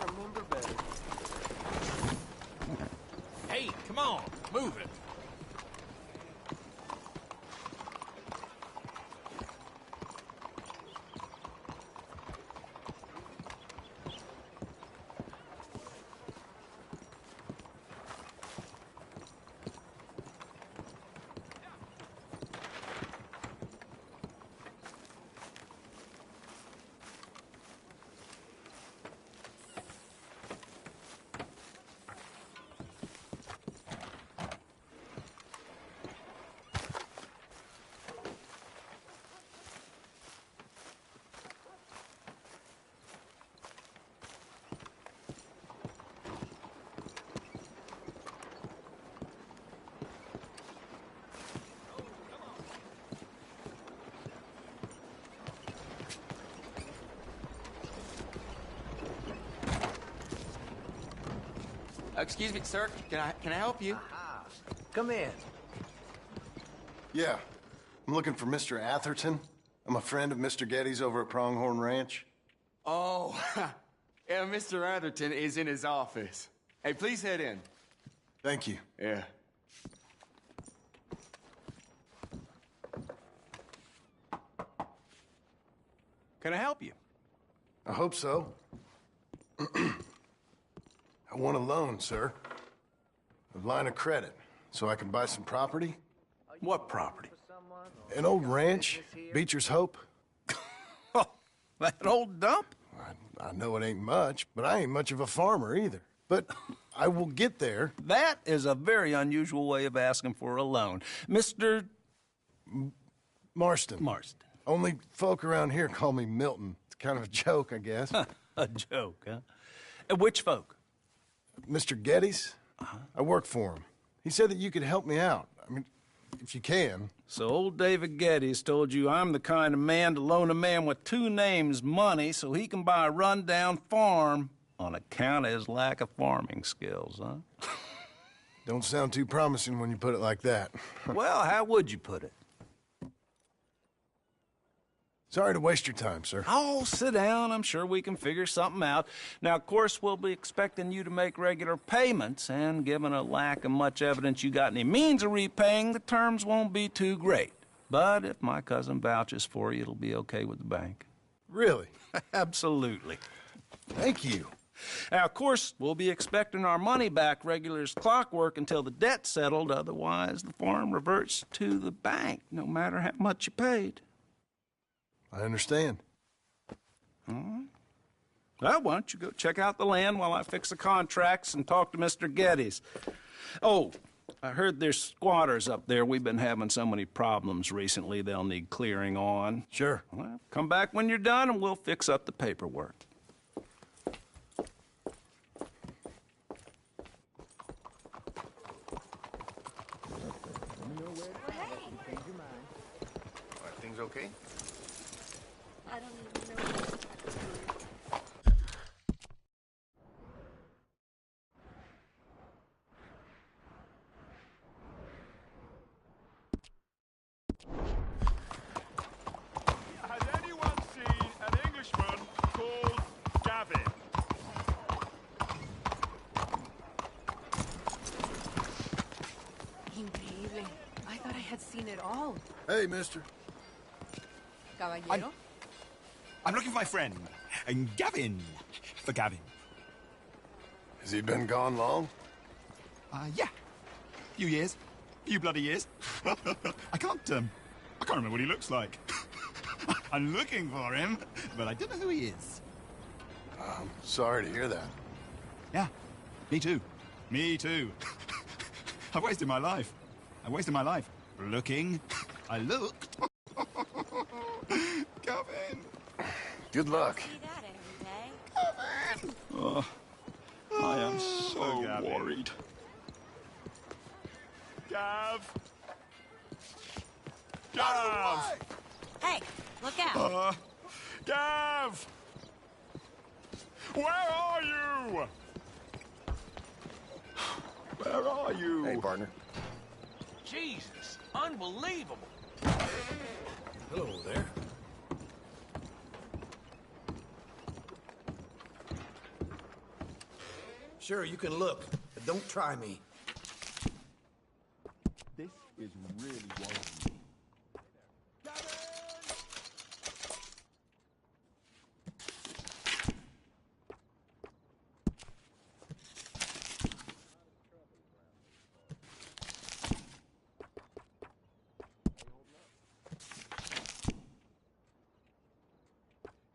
remember better. Hey, come on, move it. Excuse me, sir. Can I help you? Aha. Come in. Yeah. I'm looking for Mr. Atherton. I'm a friend of Mr. Getty's over at Pronghorn Ranch. Oh, yeah, Mr. Atherton is in his office. Hey, please head in. Thank you. Yeah. Can I help you? I hope so. I want a loan, sir. A line of credit, so I can buy some property. What property? An old ranch, Beecher's Hope. Oh, that old dump? I know it ain't much, but I ain't much of a farmer either. But I will get there. That is a very unusual way of asking for a loan. Mr. Marston. Marston. Only folk around here call me Milton. It's kind of a joke, I guess. A joke, huh? Which folk? Mr. Getty's? I work for him. He said that you could help me out. I mean, if you can. So old David Geddes told you I'm the kind of man to loan a man with two names money so he can buy a rundown farm on account of his lack of farming skills, huh? Don't sound too promising when you put it like that. Well, how would you put it? Sorry to waste your time, sir. Oh, sit down. I'm sure we can figure something out. Now, of course, we'll be expecting you to make regular payments, and given a lack of much evidence you got any means of repaying, the terms won't be too great. But if my cousin vouches for you, it'll be okay with the bank. Really? Absolutely. Thank you. Now, of course, we'll be expecting our money back regular as clockwork until the debt's settled. Otherwise, the farm reverts to the bank, no matter how much you paid. I understand. All right. Well, why don't you go check out the land while I fix the contracts and talk to Mr. Geddes. Oh, I heard there's squatters up there. We've been having so many problems recently, they'll need clearing on. Sure. Well, come back when you're done and we'll fix up the paperwork. Are things okay? I don't even know what to do. Has anyone seen an Englishman called Gavin? Increíble. I thought I had seen it all. Hey, mister. Caballero? I'm looking for my friend, Gavin. For Gavin. Has he been gone long? Yeah. Few years. Few bloody years. I can't remember what he looks like. I'm looking for him, but I don't know who he is. I'm sorry to hear that. Yeah, me too. Me too. I've wasted my life. Looking. I looked. Gavin. Good luck. See that every day. Gavin. I am so worried. Gav. Gav. Hey, look out. Gav. Where are you? Where are you? Hey, partner. Jesus, unbelievable. Hello there. Sure, you can look, but don't try me. This is really worrying me.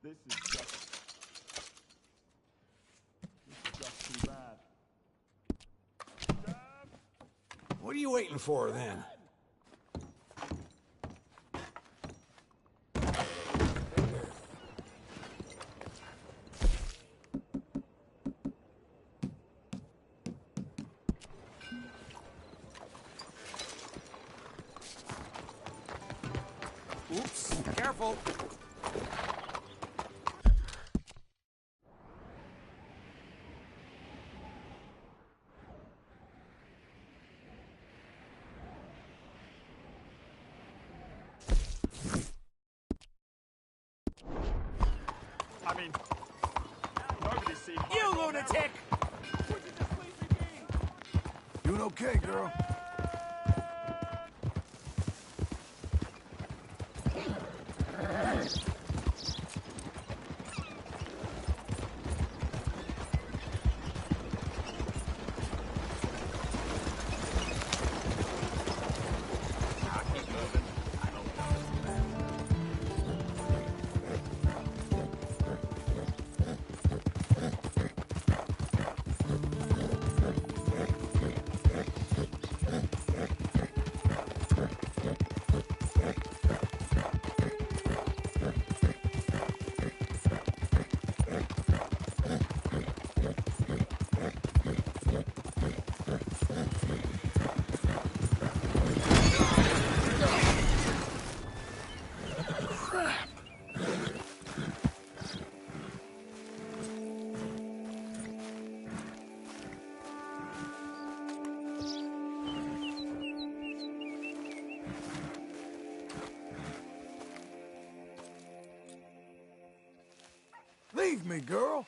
This is just too bad. What are you waiting for, then? Oops, careful. I mean, nobody's seen You lunatic! Doing okay, girl? Leave me, girl.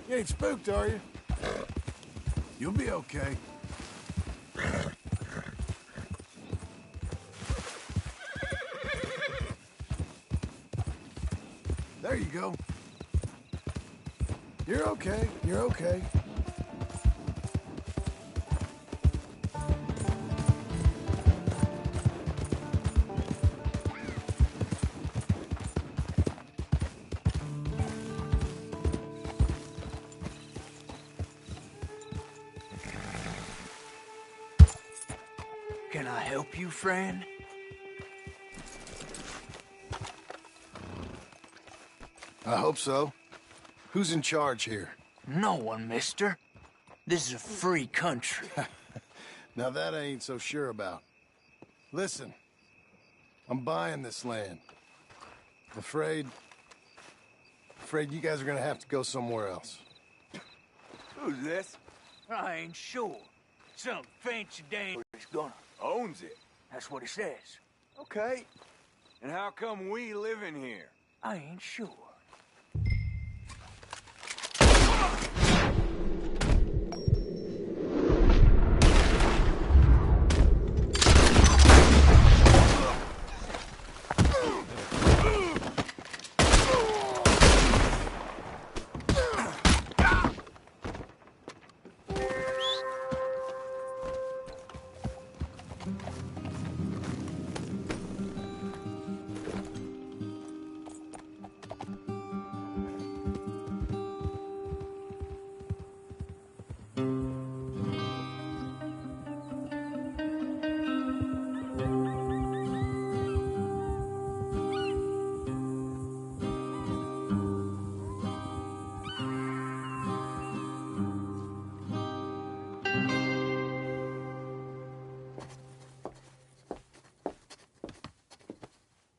You ain't spooked, are you? You'll be okay. There you go. You're okay. You're okay. Can I help you, friend? I hope so. Who's in charge here? No one, mister. This is a free country. Now that I ain't so sure about. Listen, I'm buying this land. Afraid you guys are gonna have to go somewhere else. Who's this? I ain't sure. Some fancy dame is gonna. Owns it. That's what he says. Okay. And how come we live in here? I ain't sure.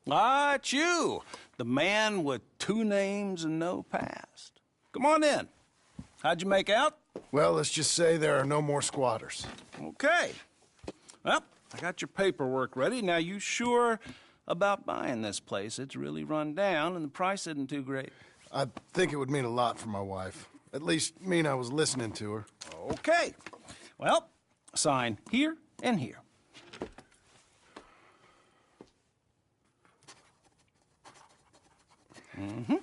Ah, it's you, the man with 2 names and no past. Come on in. How'd you make out? Well, let's just say there are no more squatters. Okay. Well, I got your paperwork ready. Now, you sure about buying this place? It's really run down, and the price isn't too great. I think it would mean a lot for my wife. At least mean I was listening to her. Okay. Well, sign here and here. Mm-hmm.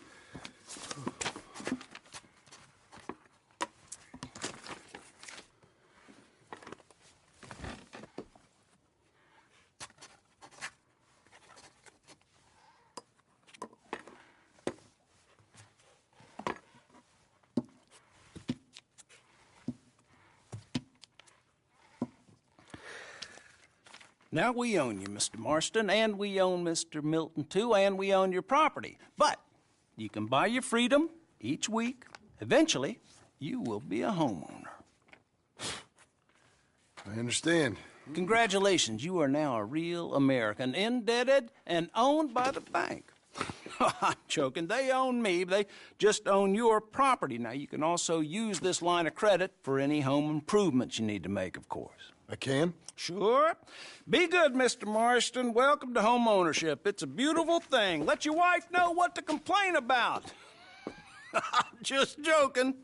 Now, we own you, Mr. Marston, and we own Mr. Milton, too, and we own your property. But you can buy your freedom each week. Eventually, you will be a homeowner. I understand. Congratulations, you are now a real American, indebted and owned by the bank. I'm joking. They own me. They just own your property. Now, you can also use this line of credit for any home improvements you need to make, of course. I can? Sure. Be good, Mr. Marston. Welcome to home ownership. It's a beautiful thing. Let your wife know what to complain about. Just joking.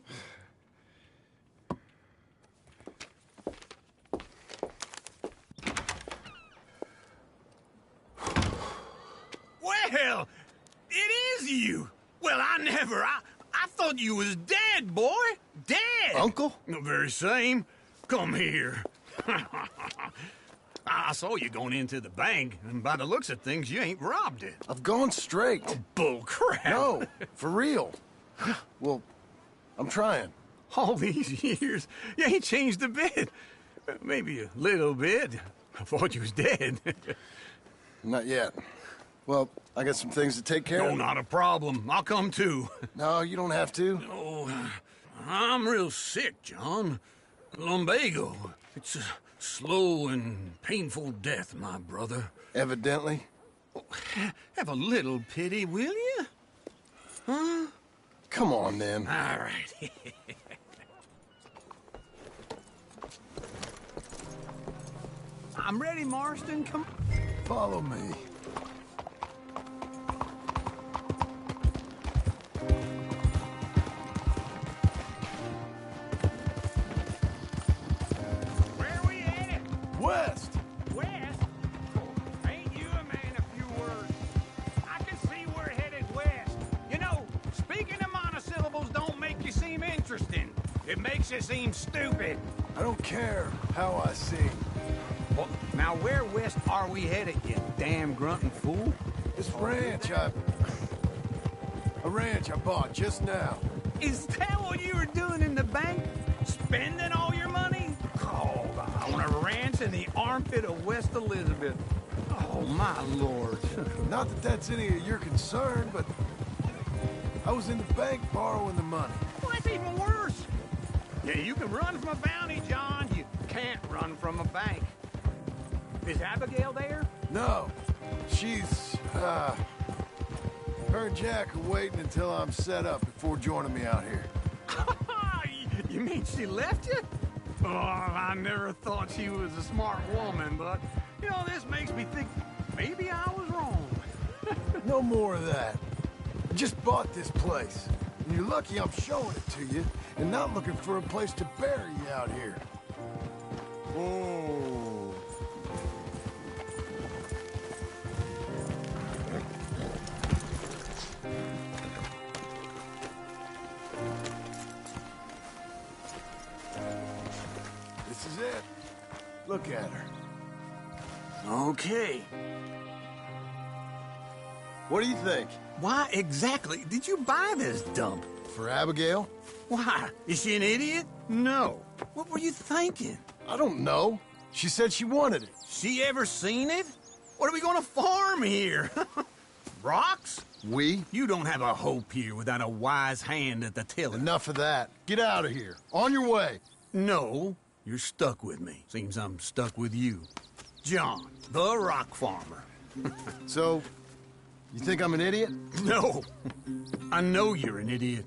Well, it is you. Well, I thought you was dead, boy. Dead. Uncle? The very same. Come here. I saw you going into the bank, and by the looks of things, you ain't robbed it. I've gone straight. Bull crap. No, for real. Well, I'm trying. All these years, you ain't changed a bit. Maybe a little bit. I thought you was dead. Not yet. Well, I got some things to take care No, of. not a problem. I'll come too. No, you don't have to. Oh, I'm real sick, John. Lumbago. It's a slow and painful death, my brother. Evidently. Have a little pity, will you? Huh? Come on, then. All right. I'm ready, Marston. Come. Follow me. Where we headed? West! West? Ain't you a man of few words? I can see we're headed west. You know, speaking of monosyllables don't make you seem interesting. It makes you seem stupid. I don't care how I sing. Well, now where west are we headed, you damn grunting fool? This ranch I bought just now. Is that what you were doing in the bank? Spending all your money? Oh, on a ranch in the armpit of West Elizabeth. Oh, my lord. Not that that's any of your concern, but I was in the bank borrowing the money. Well, that's even worse. Yeah, you can run from a bounty, John. You can't run from a bank. Is Abigail there? No. She's, her and Jack are waiting until I'm set up before joining me out here. You mean she left you? Oh, I never thought she was a smart woman, but, you know, this makes me think maybe I was wrong. No more of that. I just bought this place. And you're lucky I'm showing it to you and not looking for a place to bury you out here. Oh. This is it. Look at her. Okay. What do you think? Why exactly did you buy this dump? For Abigail? Why? Is she an idiot? No. What were you thinking? I don't know. She said she wanted it. She ever seen it? What are we gonna farm here? Rocks? We? You don't have a hope here without a wise hand at the tiller. Enough of that. Get out of here. On your way. No, you're stuck with me. Seems I'm stuck with you. John, the rock farmer. So, you think I'm an idiot? No. I know you're an idiot.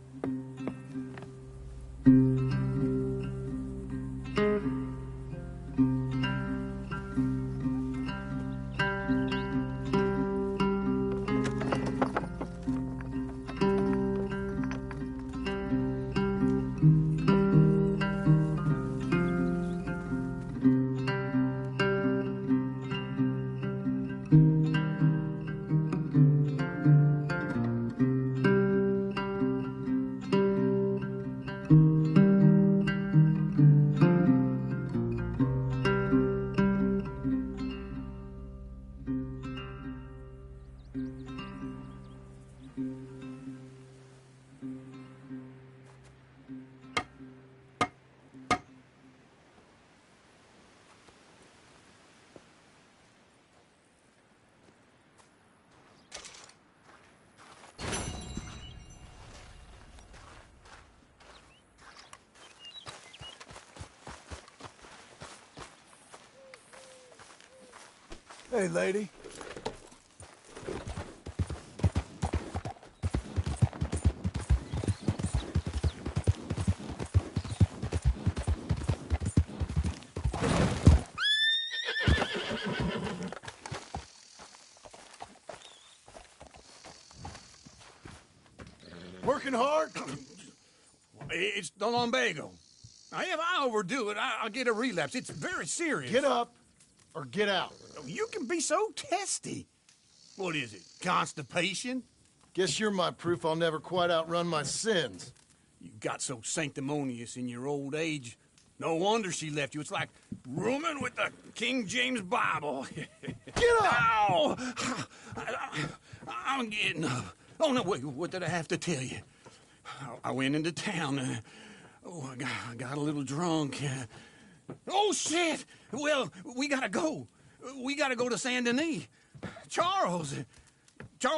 Hey, lady. Working hard? It's the lumbago. Now, if I overdo it, I'll get a relapse. It's very serious. Get up or get out. You can be so testy. What is it, constipation? Guess you're my proof I'll never quite outrun my sins. You got so sanctimonious in your old age. No wonder she left you. It's like rooming with the King James Bible. Get up! Ow! I'm getting up. Oh, no, wait, what did I have to tell you? I went into town. I got a little drunk. Oh, shit! Well, we gotta go. We gotta go to Saint Denis. Charles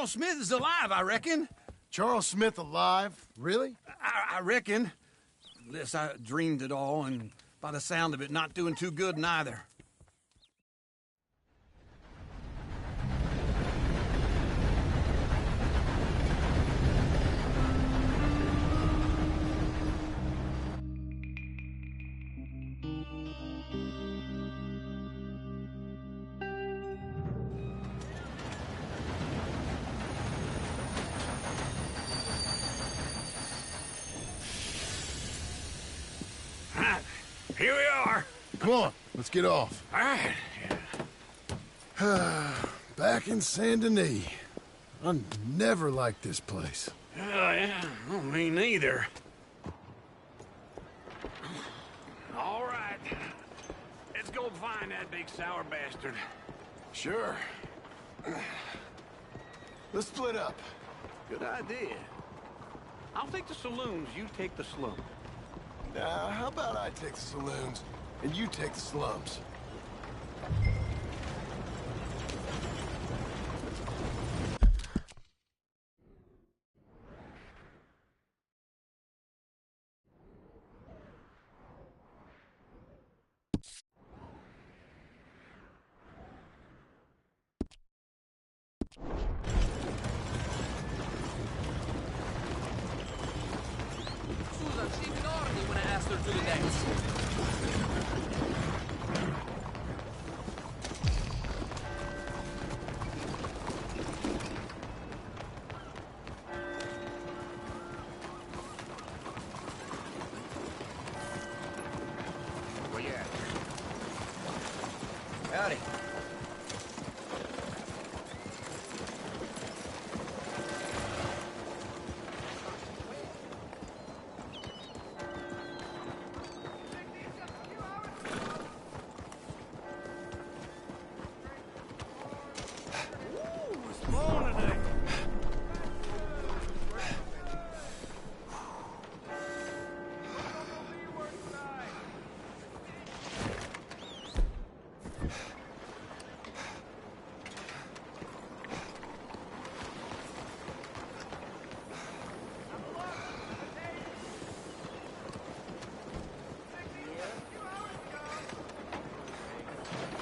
Smith is alive, I reckon. Charles Smith alive? Really? I reckon. Unless I dreamed it all, and by the sound of it, not doing too good neither. Here we are. Come on, let's get off. All right. Back in Saint Denis. I never liked this place. Yeah, well, me neither. All right. Let's go find that big sour bastard. Sure. Let's split up. Good idea. I'll take the saloons, you take the slum. Now, how about I take the saloons and you take the slums?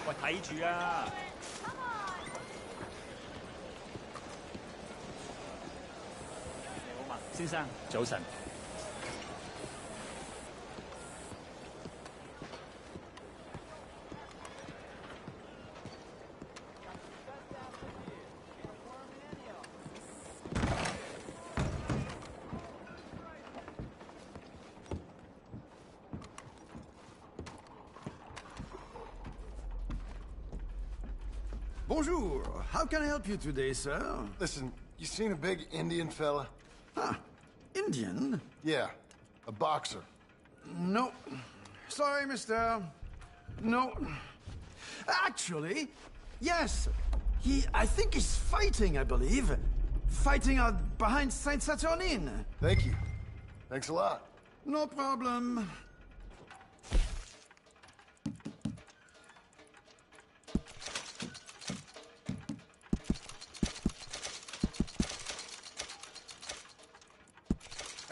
喂，睇住啊！你好嘛，先生，早晨。Bonjour. How can I help you today, sir? Listen, you seen a big Indian fella? Ah, Indian? Yeah, a boxer. No. Sorry, mister. No. Actually, yes. I think he's fighting, I believe. Fighting out behind Saint Saturnine. Thank you. Thanks a lot. No problem.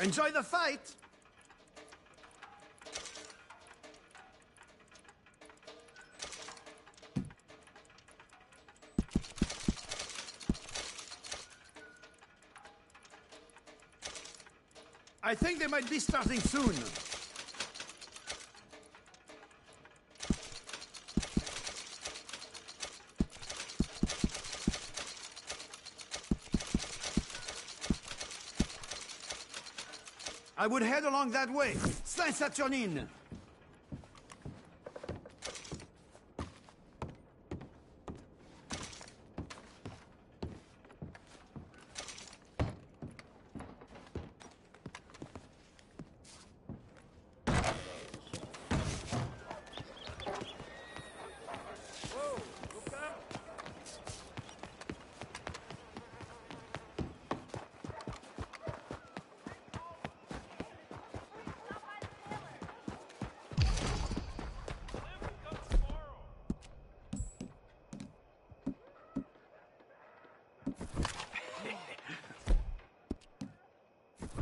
Enjoy the fight! I think they might be starting soon. I would head along that way. Saint Saturnine.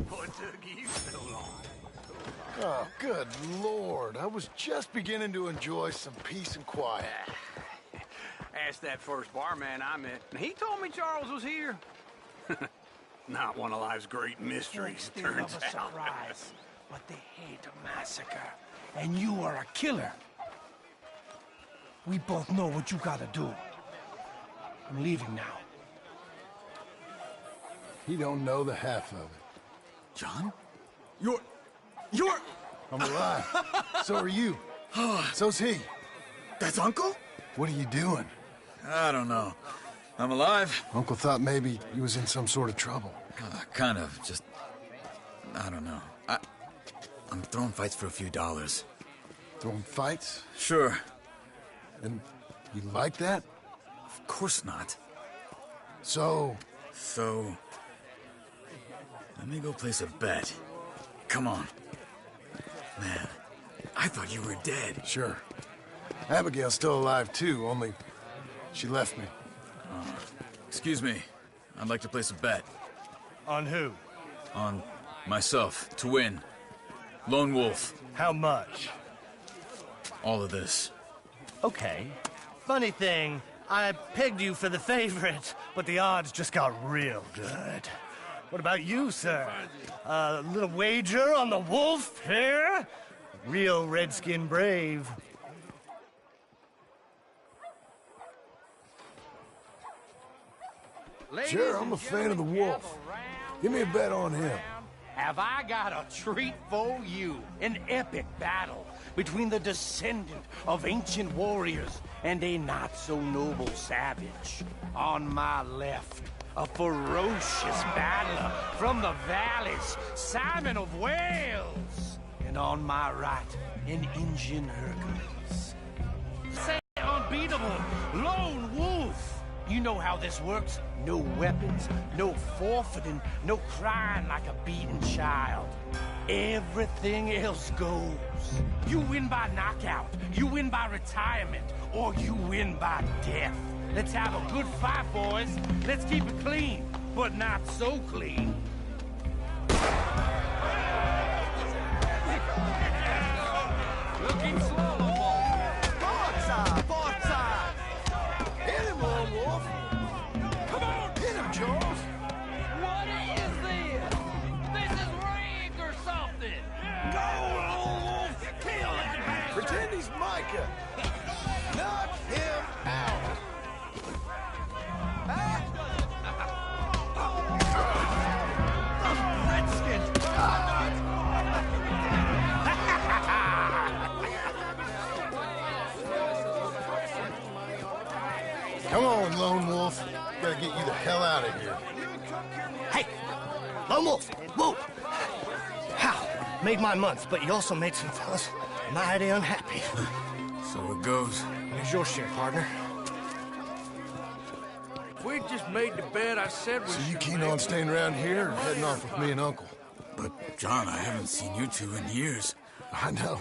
What took you so long? Oh, good Lord. I was just beginning to enjoy some peace and quiet. Asked that first barman I met, and he told me Charles was here. Not one of life's great mysteries, Instead turns of a out. surprise, but they hate a massacre, and you are a killer. We both know what you gotta do. I'm leaving now. He don't know the half of it. John? You're... I'm alive. So are you. So's he. That's Uncle? What are you doing? I don't know. I'm alive. Uncle thought maybe he was in some sort of trouble. Kind of. Just... I don't know. I'm throwing fights for a few dollars. Throwing fights? Sure. And you like that? Of course not. So... So... Let me go place a bet. Come on. Man, I thought you were dead. Sure. Abigail's still alive, too, only she left me. Excuse me. I'd like to place a bet. On who? On myself, to win. Lone Wolf. How much? All of this. Okay. Funny thing, I pegged you for the favorite, but the odds just got real good. What about you, sir? A little wager on the wolf here? Real redskin brave. Sure, I'm a fan of the wolf. Give me a bet on him. Have I got a treat for you? An epic battle between the descendant of ancient warriors and a not-so-noble savage. On my left, a ferocious battler from the valleys, Simon of Wales. And on my right, an Indian Hercules. Say unbeatable Lone Wolf. You know how this works. No weapons, no forfeiting, no crying like a beaten child. Everything else goes. You win by knockout, you win by retirement, or you win by death. Let's have a good fight, boys. Let's keep it clean, but not so clean. Looking slow, Forza! Forza! Hit him, Lone Wolf! Come on! Hit him, Charles! What is this? This is rigged or something! Go, Lone Wolf! Kill that bastard! Pretend he's Micah! Knock him out! Redskins! Come on, Lone Wolf. Gotta get you the hell out of here. Hey! Lone Wolf! Whoa! How? Made my month, but you also made some fellas mighty unhappy. So it goes. Here's your share, partner. If we'd just made the bed I said we So you should keen make. on staying around here or heading off with me and Uncle? But, John, I haven't seen you two in years. I know.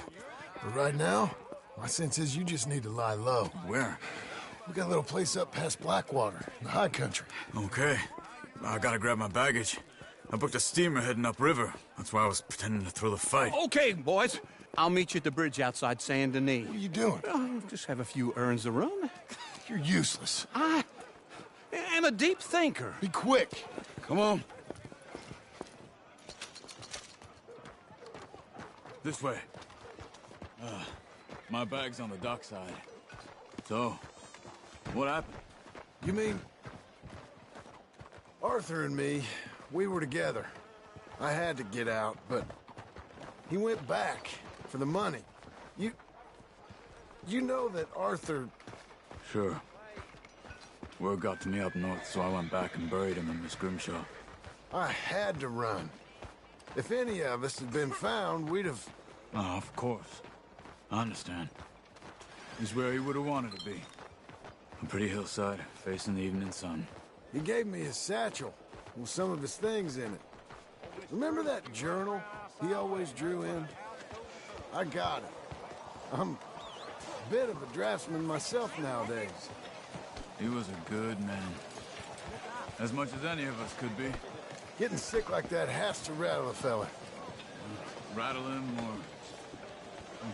But right now, my sense is you just need to lie low. Where? We got a little place up past Blackwater, in the high country. Okay. I gotta grab my baggage. I booked a steamer heading upriver. That's why I was pretending to throw the fight. Okay, boys. I'll meet you at the bridge outside Saint Denis. What are you doing? Just have a few errands to run. You're useless. I am a deep thinker. Be quick. Come on. This way. My bag's on the dockside. So, what happened? You mean... Arthur and me, we were together. I had to get out, but he went back for the money. You know that Arthur... Sure. Word got to me up north, so I went back and buried him in Miss Grimshaw. I had to run. If any of us had been found, we'd have... Oh, of course. I understand. He's where he would have wanted to be. A pretty hillside, facing the evening sun. He gave me his satchel with some of his things in it. Remember that journal he always drew in? I got it. I'm a bit of a draftsman myself nowadays. He was a good man. As much as any of us could be. Getting sick like that has to rattle a fella. Rattle him or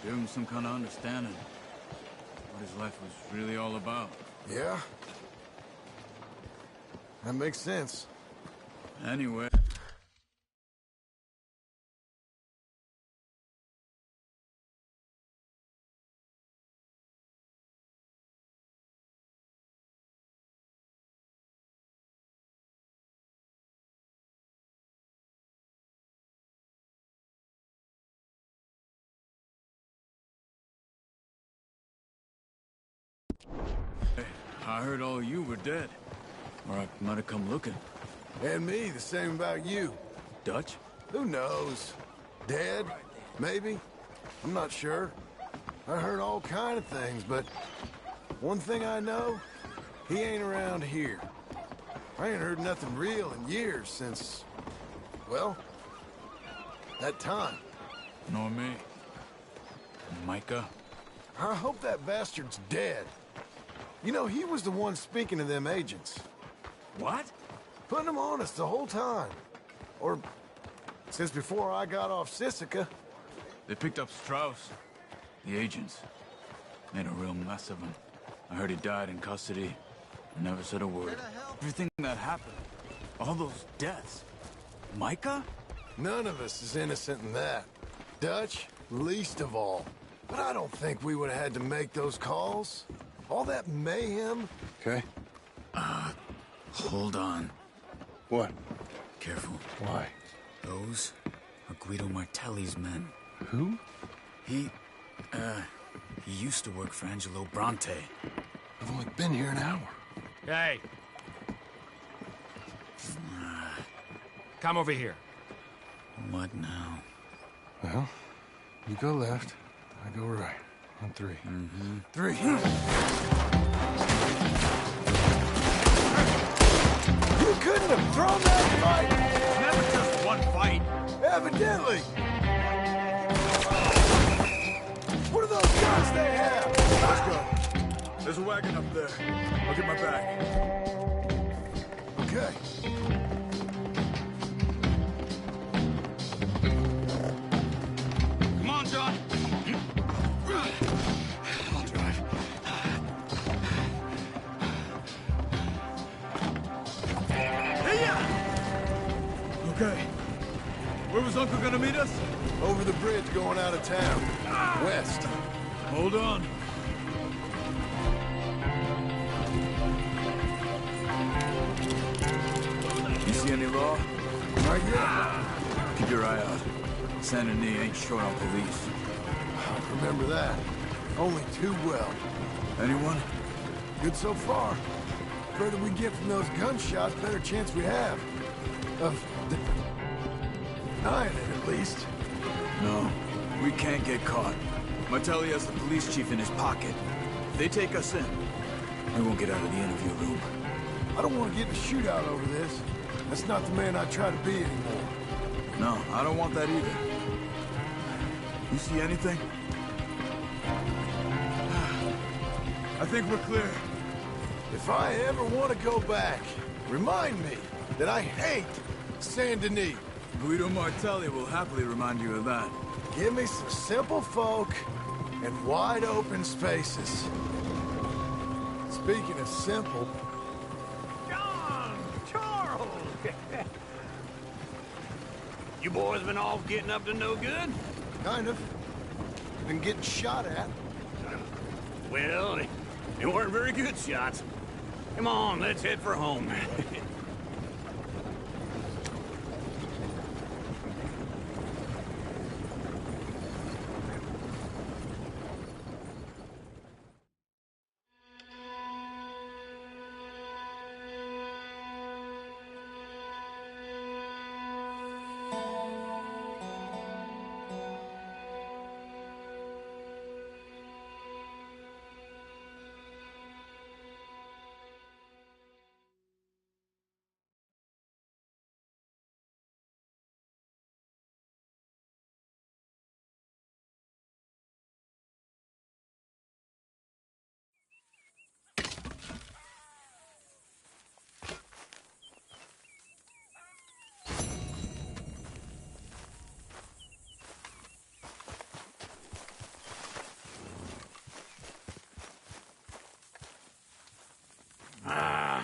give him some kind of understanding. What his life was really all about. Yeah? That makes sense. Anyway. Hey, I heard all you were dead. Or I might have come looking. And me, the same about you. Dutch? Who knows? Dead? Maybe? I'm not sure. I heard all kind of things, but one thing I know, he ain't around here. I ain't heard nothing real in years since, well, that time. Nor me. Micah? I hope that bastard's dead. You know, he was the one speaking to them agents. What? Putting them on us the whole time. Or since before I got off Sisika. They picked up Strauss. The agents. Made a real mess of him. I heard he died in custody. Never said a word. Everything that happened. All those deaths. Micah? None of us is innocent in that. Dutch, least of all. But I don't think we would have had to make those calls. All that mayhem. Okay. Hold on. What? Careful. Why? Those are Guido Martelli's men. Who? He used to work for Angelo Bronte. I've only been here an hour. Hey. Come over here. What now? Well, you go left, I go right. On three. 3. thrown that fight? Never just one fight. Evidently. What are those guns they have? Let's go. There's a wagon up there. I'll get my bag. Okay. Come on, John. I'll drive. Okay. Where was Uncle gonna meet us? Over the bridge going out of town. West. Hold on. You see any law? Not yet. Keep your eye out. Saint Denis ain't short on police. Remember that. Only too well. Anyone? Good so far. Further we get from those gunshots, better chance we have. Of denying it, at least. No, we can't get caught. Martelli has the police chief in his pocket. If they take us in, we won't get out of the interview room. I don't want to get in a shootout over this. That's not the man I try to be anymore. No, I don't want that either. You see anything? I think we're clear. If I ever want to go back, remind me that I hate Saint Denis. Guido Martelli will happily remind you of that. Give me some simple folk and wide open spaces. Speaking of simple... John! Charles! You boys been off getting up to no good? Kind of. Been getting shot at. Well, they weren't very good shots. Come on, let's head for home.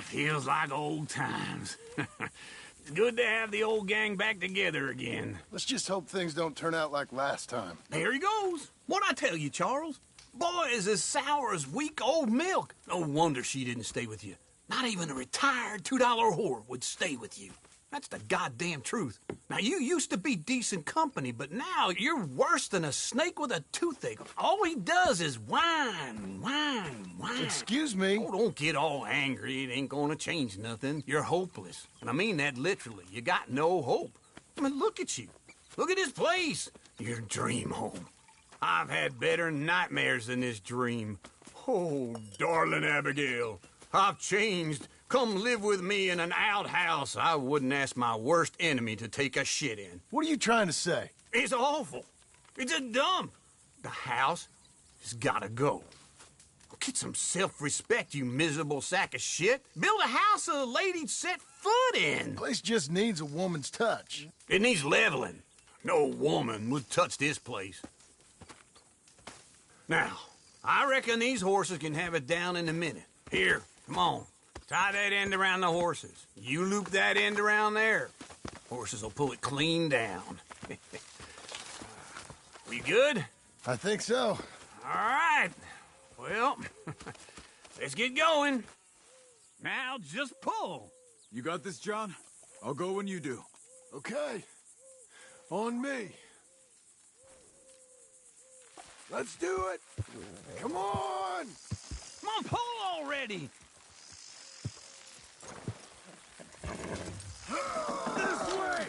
Feels like old times. It's good to have the old gang back together again. Let's just hope things don't turn out like last time. There he goes. What'd I tell you, Charles? Boy is as sour as weak old milk. No wonder she didn't stay with you. Not even a retired $2 whore would stay with you. That's the goddamn truth. Now, you used to be decent company, but now you're worse than a snake with a toothache. All he does is whine, whine, whine. Excuse me? Oh, don't get all angry. It ain't gonna change nothing. You're hopeless. And I mean that literally. You got no hope. I mean, look at you. Look at this place. Your dream home. I've had better nightmares than this dream. Oh, darling Abigail, I've changed. Come live with me in an outhouse I wouldn't ask my worst enemy to take a shit in. What are you trying to say? It's awful. It's a dump. The house has gotta go. Get some self-respect, you miserable sack of shit. Build a house a lady'd set foot in. The place just needs a woman's touch. It needs leveling. No woman would touch this place. Now, I reckon these horses can have it down in a minute. Here, come on. Tie that end around the horses. You loop that end around there. Horses will pull it clean down. We good? I think so. All right. Well, let's get going. Now just pull. You got this, John? I'll go when you do. Okay. On me. Let's do it. Come on. Come on, pull already. This way.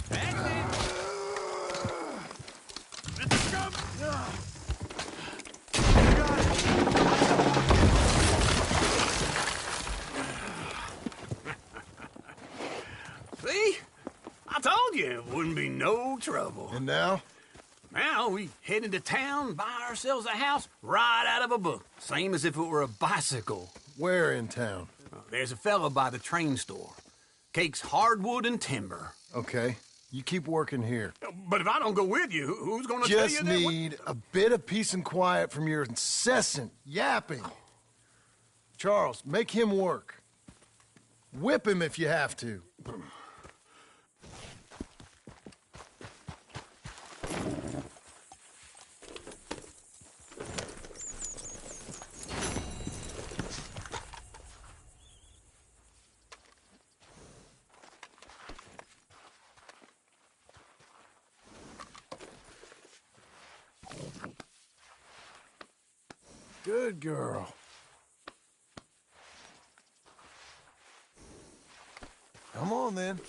That's it. Let's go. trouble. And now? Now we head into town, buy ourselves a house right out of a book. Same as if it were a bicycle. Where in town? There's a fella by the train store. Cakes hardwood and timber. Okay. You keep working here. But if I don't go with you, who's gonna tell you Just that? need a bit of peace and quiet from your incessant yapping. Charles, make him work. Whip him if you have to. Good girl. Come on, then.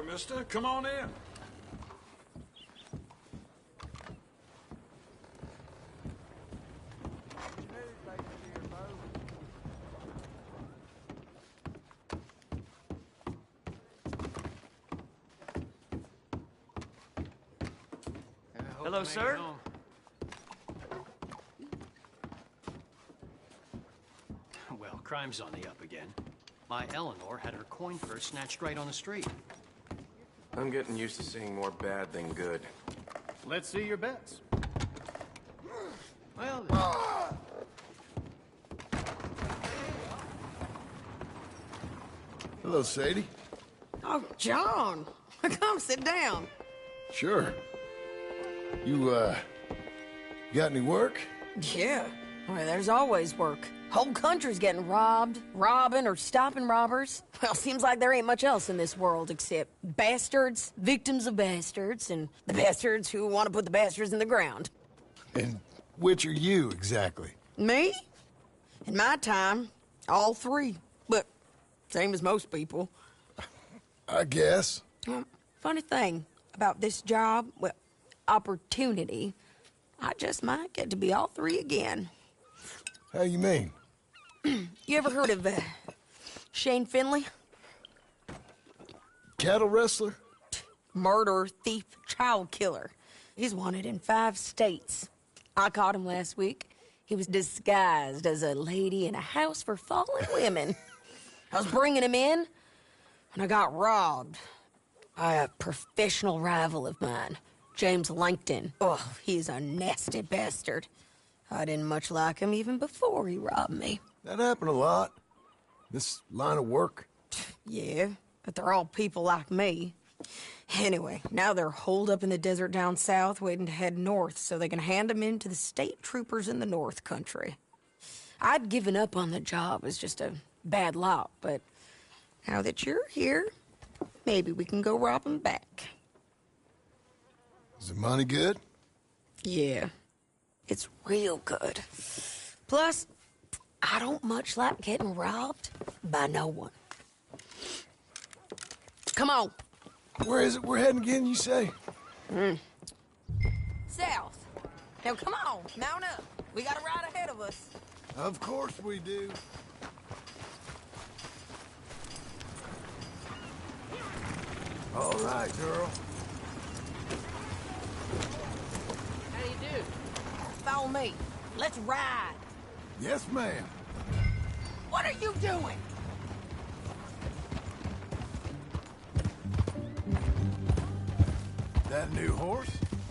Mister, come on in. Hello, sir. Well, crime's on the up again. My Eleanor had her coin purse snatched right on the street. I'm getting used to seeing more bad than good. Let's see your bets. Well, Hello, Sadie. Oh, John. Come sit down. Sure. You got any work? Yeah. I mean, there's always work. Whole country's getting robbed, robbing, or stopping robbers. Well, seems like there ain't much else in this world except bastards, victims of bastards, and the bastards who want to put the bastards in the ground. And which are you, exactly? Me? In my time, all 3. But same as most people. I guess. Funny thing about this job, well, opportunity, I just might get to be all 3 again. How you mean? You ever heard of Shane Finley? Cattle wrestler? Murderer, thief, child killer. He's wanted in 5 states. I caught him last week. He was disguised as a lady in a house for fallen women. I was bringing him in, and I got robbed by a professional rival of mine, James Langton. Oh, he's a nasty bastard. I didn't much like him even before he robbed me. That happened a lot. This line of work. Yeah, but they're all people like me. Anyway, now they're holed up in the desert down south waiting to head north so they can hand them in to the state troopers in the north country. I'd given up on the job as just a bad lot, but now that you're here, maybe we can go rob them back. Is the money good? Yeah, it's real good. Plus, I don't much like getting robbed by no one. Come on. Where is it we're heading again, you say? South. Now, come on, mount up. We got a ride ahead of us. Of course we do. All right, girl. How do you do? Follow me. Let's ride. Yes, ma'am. What are you doing? That new horse?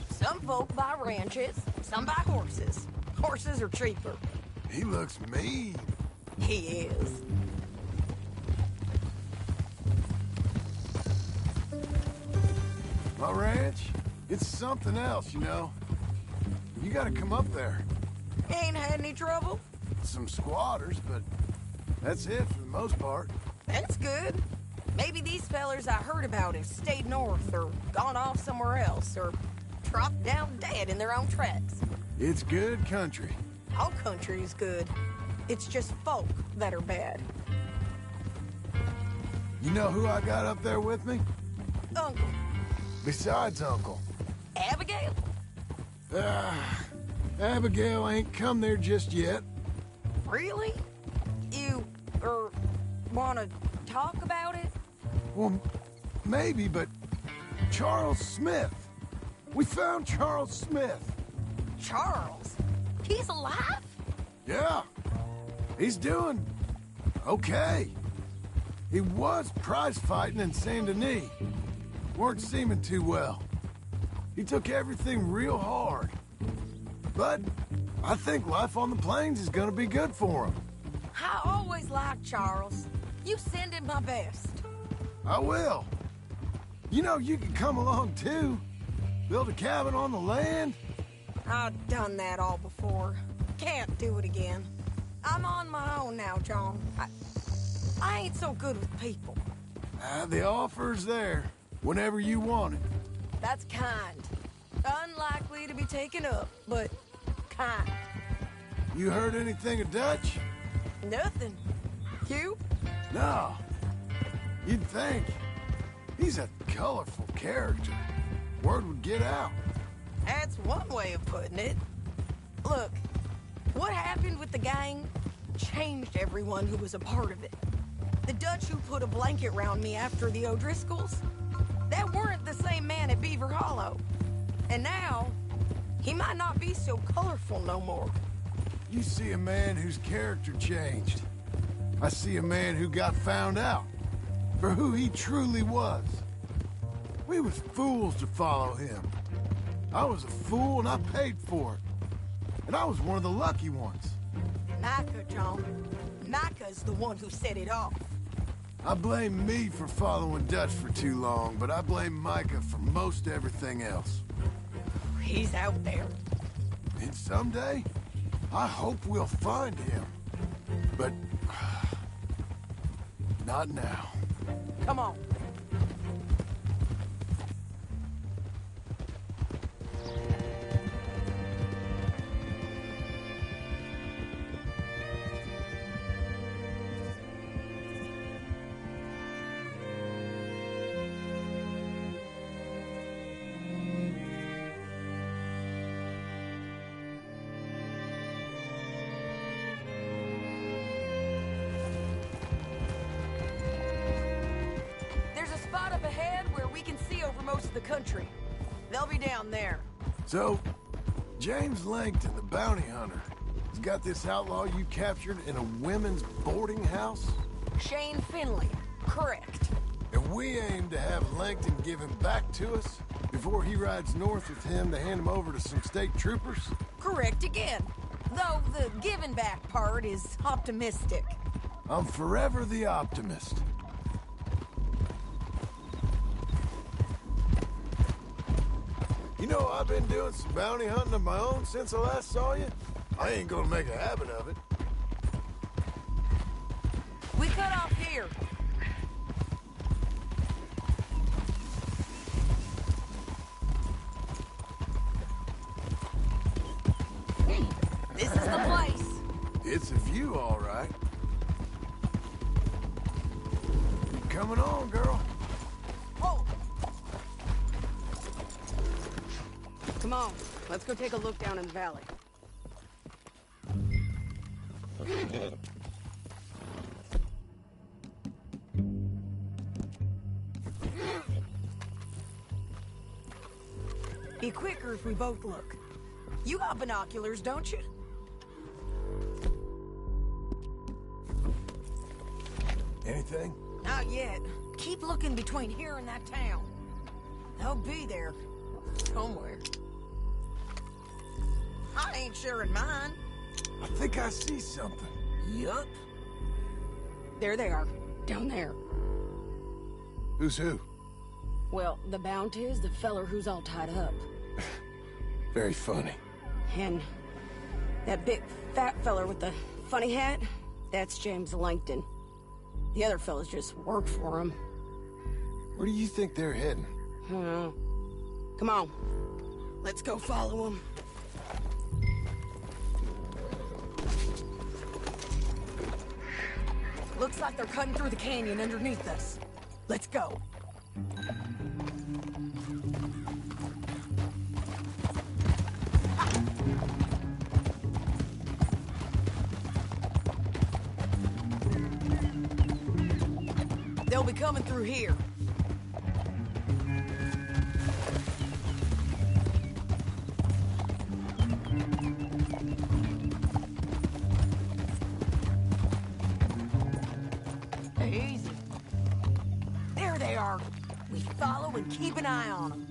Some folk buy ranches, some buy horses. Horses are cheaper. He looks mean. He is. My ranch, it's something else, you know. You gotta come up there. Ain't had any trouble? Some squatters, but that's it for the most part. That's good. Maybe these fellers I heard about have stayed north or gone off somewhere else or dropped down dead in their own tracks. It's good country. All country is good. It's just folk that are bad. You know who I got up there with me? Uncle. Besides Uncle. Abigail? Abigail ain't come there just yet. Really? You, wanna talk about it? Well, maybe, but Charles Smith. We found Charles Smith. Charles? He's alive? Yeah. He's doing okay. He was prize fighting in Saint Denis. Weren't seeming too well. He took everything real hard. But I think life on the plains is gonna be good for him. I always liked Charles. You send him my best. I will. You know, you can come along too. Build a cabin on the land. I've done that all before. Can't do it again. I'm on my own now, John. I ain't so good with people. The offer's there, whenever you want it. That's kind. Unlikely to be taken up, but kind. You heard anything of Dutch? Nothing. You? No. You'd think. He's a colorful character. Word would get out. That's one way of putting it. Look, what happened with the gang changed everyone who was a part of it. The Dutch who put a blanket round me after the O'Driscolls, that weren't the same man at Beaver Hollow. And now, he might not be so colorful no more. You see a man whose character changed. I see a man who got found out for who he truly was. We was fools to follow him. I was a fool and I paid for it. And I was one of the lucky ones. Micah, John. Micah's the one who set it off. I blame me for following Dutch for too long, but I blame Micah for most everything else. He's out there. And someday, I hope we'll find him. But not now. Come on. the country. They'll be down there. So, James Langton, the bounty hunter, has got this outlaw you captured in a women's boarding house? Shane Finley. Correct. And we aim to have Langton give him back to us before he rides north with him to hand him over to some state troopers? Correct again. Though the giving back part is optimistic. I'm forever the optimist. You know, I've been doing some bounty hunting of my own since I last saw you. I ain't gonna make a habit of it. We cut off here. This is the place. It's a view, all right. You coming on, girl? Oh! Come on, let's go take a look down in the valley. Be quicker if we both look. You got binoculars, don't you? Anything? Not yet. Keep looking between here and that town. They'll be there. Somewhere. I ain't sharing mine. I think I see something. Yup. There they are. Down there. Who's who? Well, the bounty is the feller who's all tied up. Very funny. And that big fat feller with the funny hat, that's James Langton. The other fellas just work for him. Where do you think they're heading? Come on. Let's go follow them. Looks like they're cutting through the canyon underneath us. Let's go. They'll be coming through here. Easy. There they are. We follow and keep an eye on them.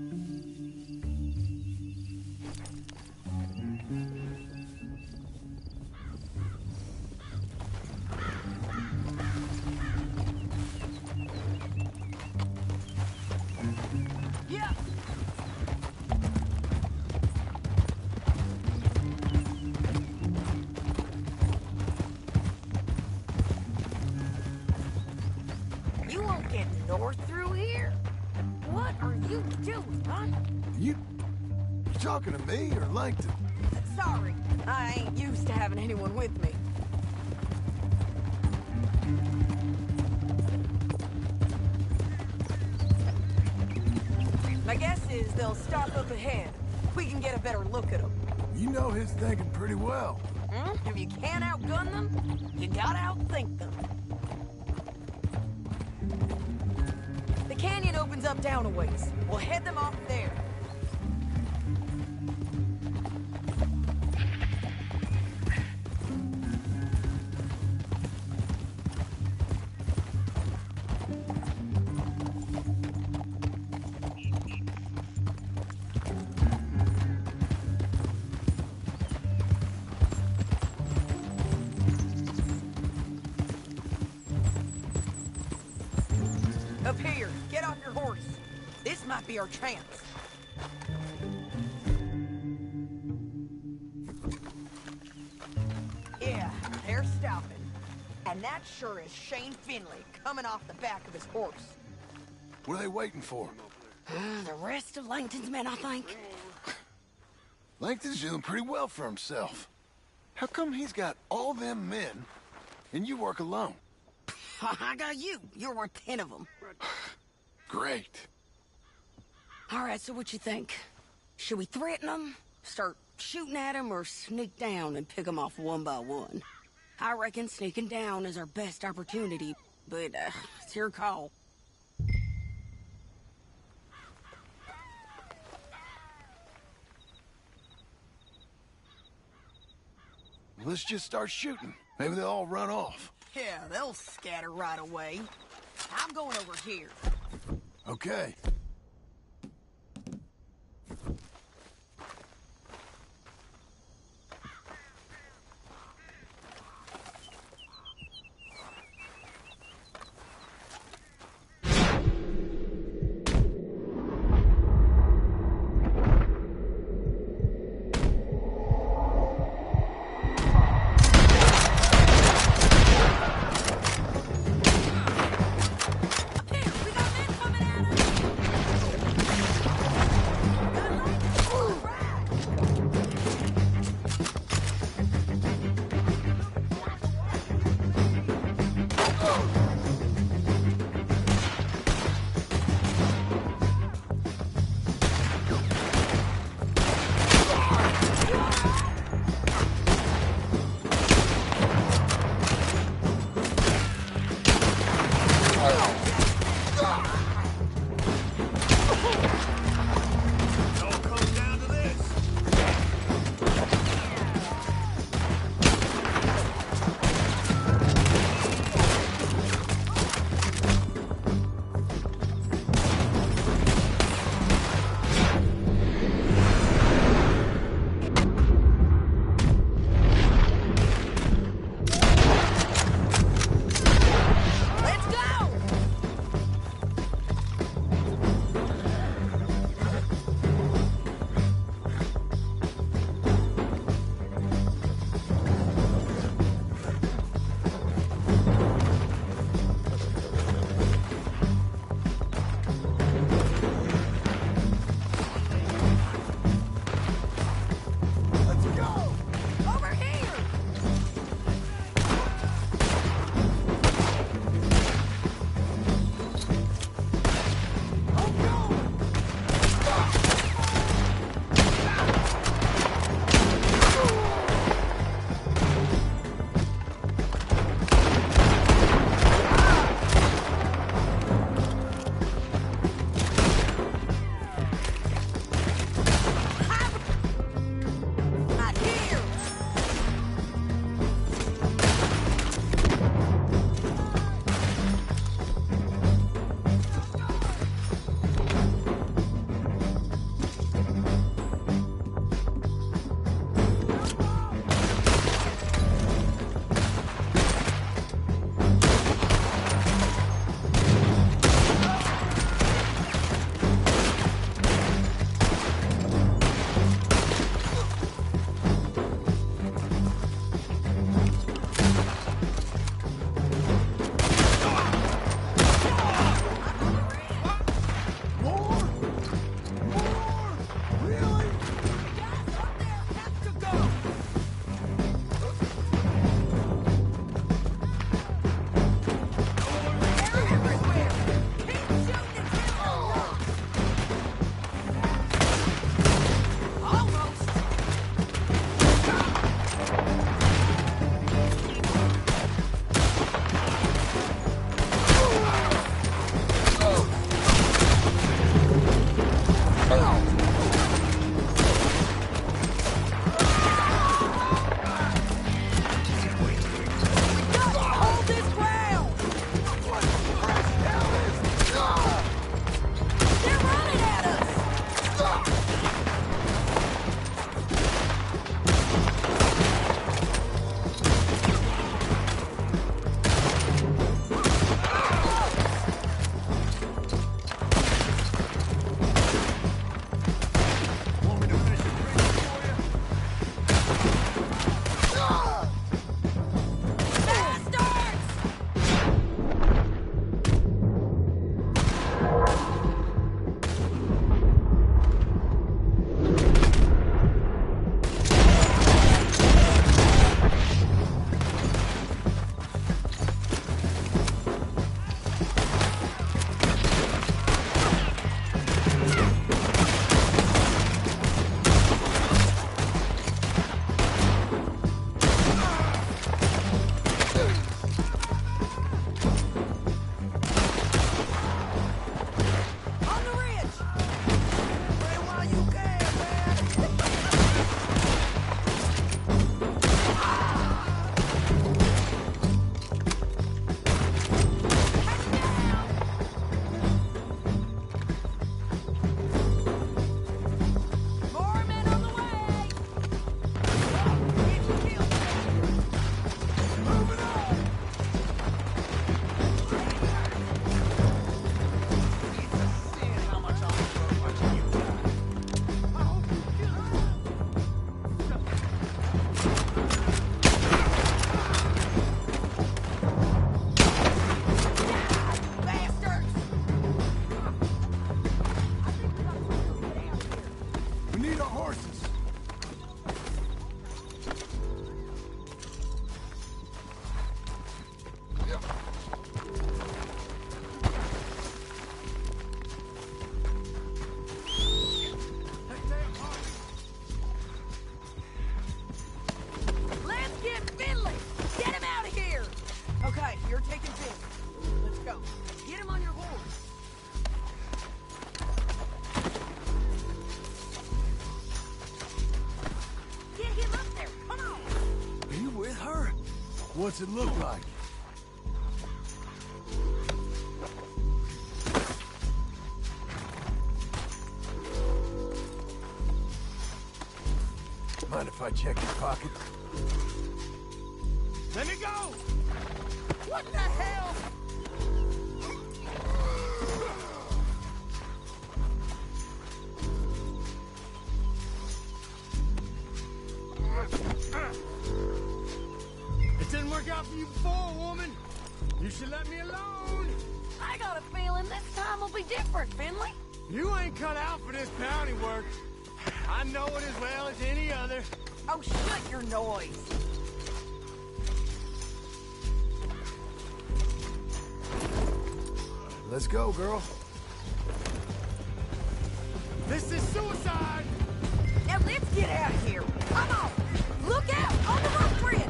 You won't get north through here? What are you doing, huh? You talking to me or Langton? Sorry, I ain't used to having anyone with me. My guess is they'll stop up ahead. We can get a better look at them. You know his thinking pretty well. If you can't outgun them, you gotta outthink them. The canyon opens up down a ways. We'll head them off there. Up here, get off your horse. This might be our chance. Yeah, they're stopping. And that sure is Shane Finley coming off the back of his horse. What are they waiting for? The rest of Langton's men, I think. Langton's doing pretty well for himself. How come he's got all them men and you work alone? I got you. You're worth 10 of them. Great. All right, so what you think? Should we threaten them, start shooting at them, or sneak down and pick them off one by one? I reckon sneaking down is our best opportunity, but it's your call. Let's just start shooting. Maybe they'll all run off. Yeah, they'll scatter right away. I'm going over here. Okay. What's it look like? Mind if I check your pockets? Let me go! What the hell? It didn't work out for you before, woman. You should let me alone. I got a feeling this time will be different, Finley. You ain't cut out for this bounty work. I know it as well as any other. Oh, shut your noise. Let's go, girl. This is suicide. Now let's get out of here. Come on. Look out on the roof bridge.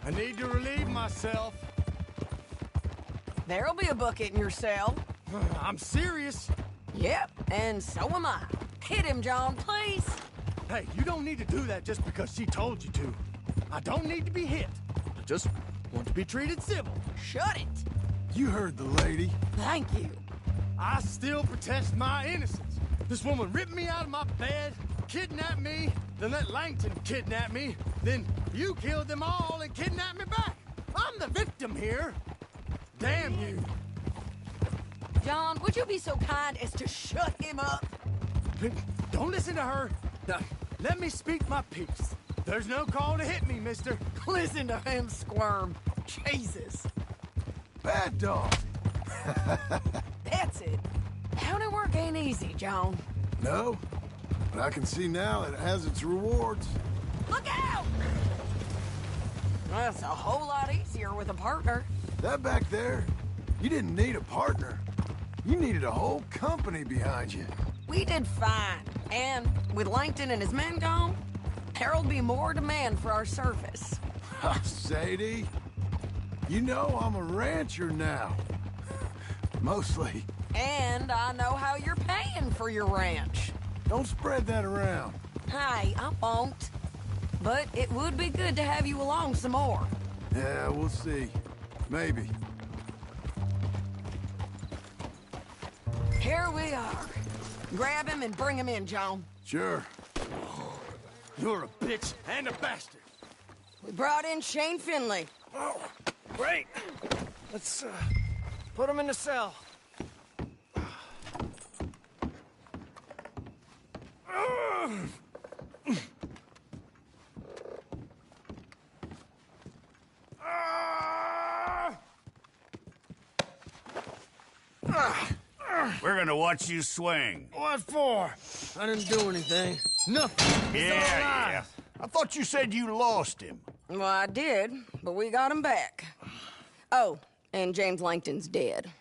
I need to relieve myself. There'll be a bucket in your cell. I'm serious. Yep, and so am I. Hit him, John, please. Hey, you don't need to do that just because she told you to. I don't need to be hit. I just want to be treated civil. Shut it. You heard the lady. Thank you. I still protest my innocence. This woman ripped me out of my bed, kidnapped me, then let Langton kidnap me, then you killed them all and kidnapped me back. I'm the victim here. Damn you. John, would you be so kind as to shut him up? Don't listen to her. Now, let me speak my piece. There's no call to hit me, mister. Listen to him squirm. Jesus. Bad dog. That's it. County work ain't easy, John. No, but I can see now it has its rewards. Look out! That's a whole lot easier with a partner. That back there, you didn't need a partner. You needed a whole company behind you. We did fine. And with Langton and his men gone, there'll be more demand for our service. Sadie, you know I'm a rancher now. Mostly. And I know how you're paying for your ranch. Don't spread that around. Hey, I won't. But it would be good to have you along some more. Yeah, we'll see. Maybe. Here we are. Grab him and bring him in, John. Sure. You're a bitch and a bastard. We brought in Shane Finley. Oh, great. Let's, put him in the cell. We're gonna watch you swing. What for? I didn't do anything. Nothing. He's all alive. I thought you said you lost him. Well, I did, but we got him back. Oh, and James Langton's dead.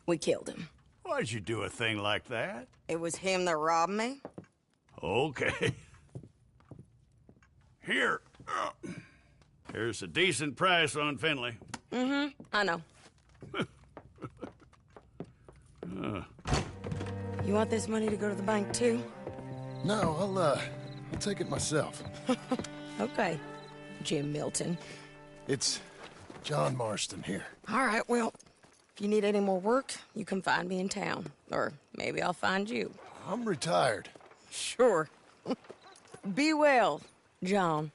We killed him. Why'd you do a thing like that? It was him that robbed me. Okay. Here. Here's a decent price on Finley. Mm-hmm, I know. You want this money to go to the bank, too? No, I'll take it myself. Okay, Jim Milton. It's John Marston here. All right, well, if you need any more work, you can find me in town. Or maybe I'll find you. I'm retired. Sure. Be well, John.